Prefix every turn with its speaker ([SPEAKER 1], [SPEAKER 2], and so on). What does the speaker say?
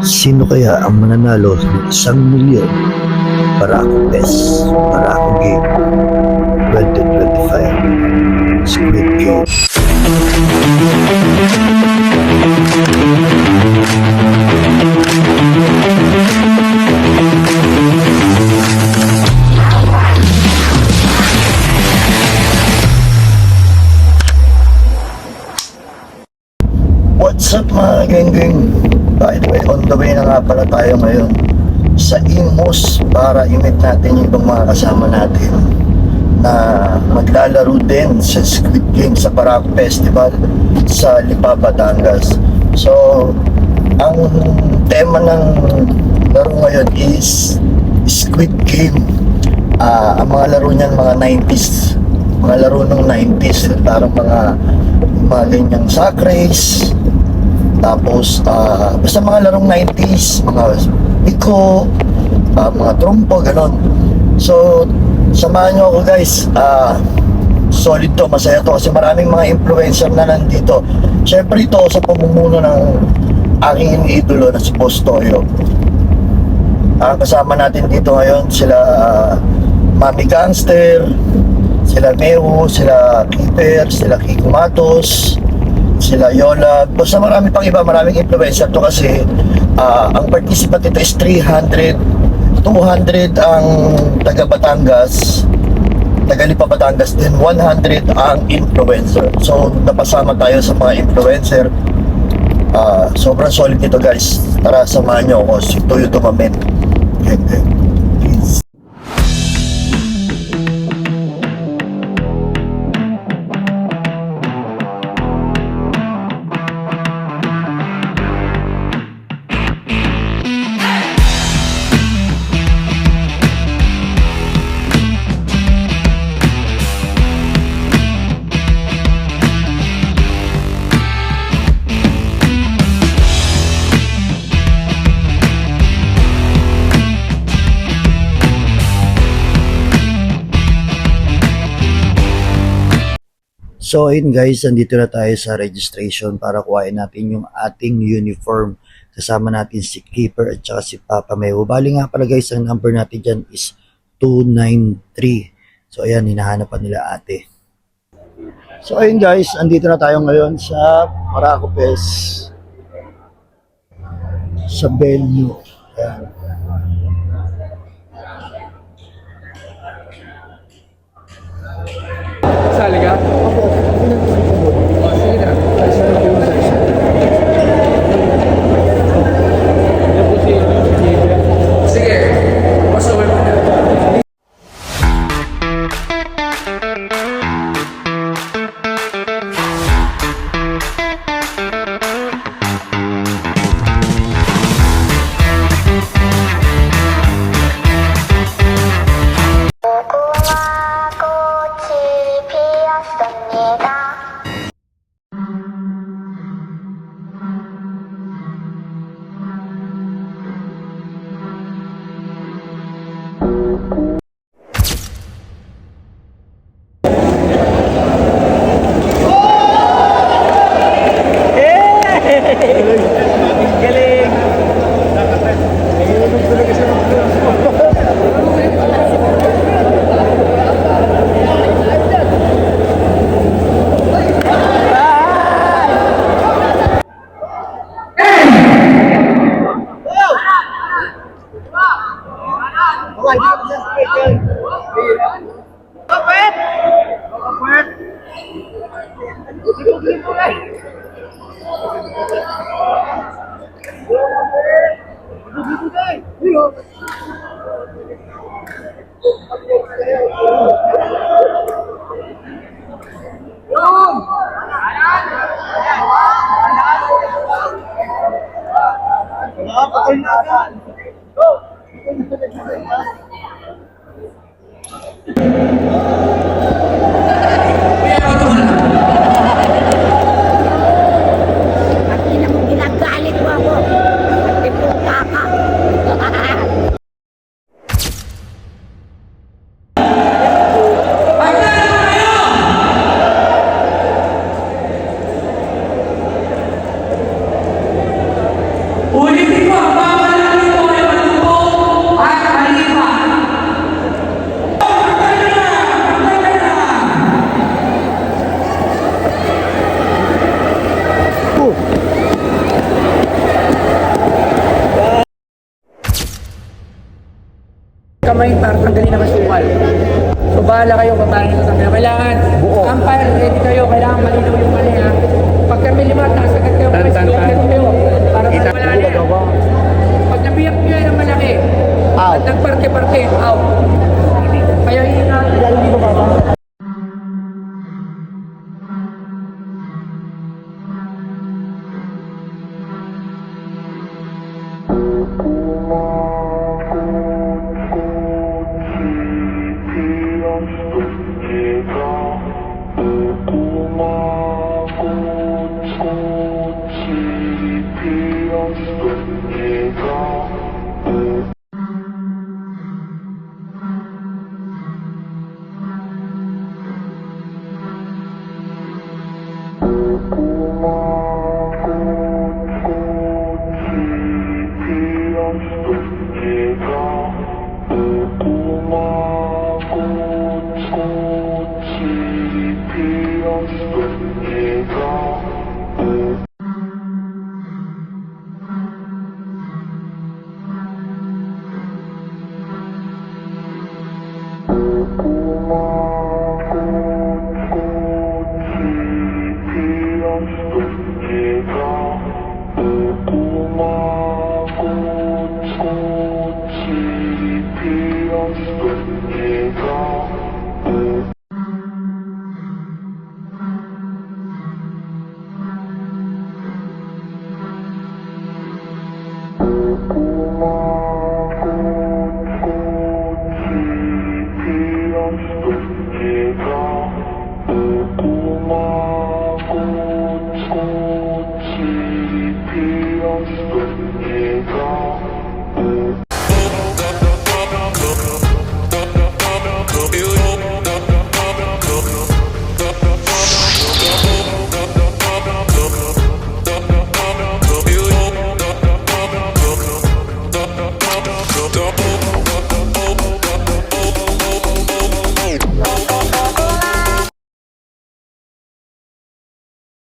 [SPEAKER 1] Sino kaya ang mananalo ng 1,000,000 Barako Best Barako Game 2025 Squid Game? What's up mga geng-geng? By the way, on the way na nga pala tayo ngayon sa Imus para i-meet natin yung ibang mga kasama natin na maglalaro din sa Squid Game sa Barako Festival sa Lipa, Batangas. So, ang tema ng laro ngayon is Squid Game. Ang mga laro niyan mga 90s, mga laro ng 90s, parang mga ganyang sack race. Tapos, basta mga larong 90s, mga biko, mga trompo, ganon. So, samahan nyo ako guys. Solid to, masaya to kasi maraming mga influencer na nandito. Siyempre ito sa pamumuno ng aking idolo na si Boss Toyo. Kasama natin dito ngayon sila Mami Gangster, sila Meho, sila Keeper, sila Kiko Matos, sila Yola, basta marami pang iba, maraming influencer to kasi ang participant ito is 300, 200 ang taga Batangas, taga Lipa Batangas, then 100 ang influencer. So napasama tayo sa mga influencer. Sobrang solid nito guys. Tara, samahan nyo ako, si Toyo Tumamen. Please. So ayun guys, nandito na tayo sa registration para kuhain natin yung ating uniform. Kasama natin si Keeper at saka si Papa Meho. Bali nga pala guys, ang number natin dyan is 293. So ayan, hinahanap pa nila ate. So ayun guys, andito na tayo ngayon sa Barako Fest sa venue. Ayan.
[SPEAKER 2] Sali ka? Opo. Sige na. Sige. Pasaway mo na. kamay para tanggalin naman sukal. So bahala kayo kung paano nyo tanggalin. Kailangan, umpire, ready kayo. Kailangan malinaw yung mali ha. Pag kami lima, tasagat kayo,
[SPEAKER 3] Tan, tan, tan.
[SPEAKER 2] kayo. Para wala na. Pag nabiyak nyo yan ang malaki, at nagparke-parke, out. Kaya ingat.
[SPEAKER 4] Thank you.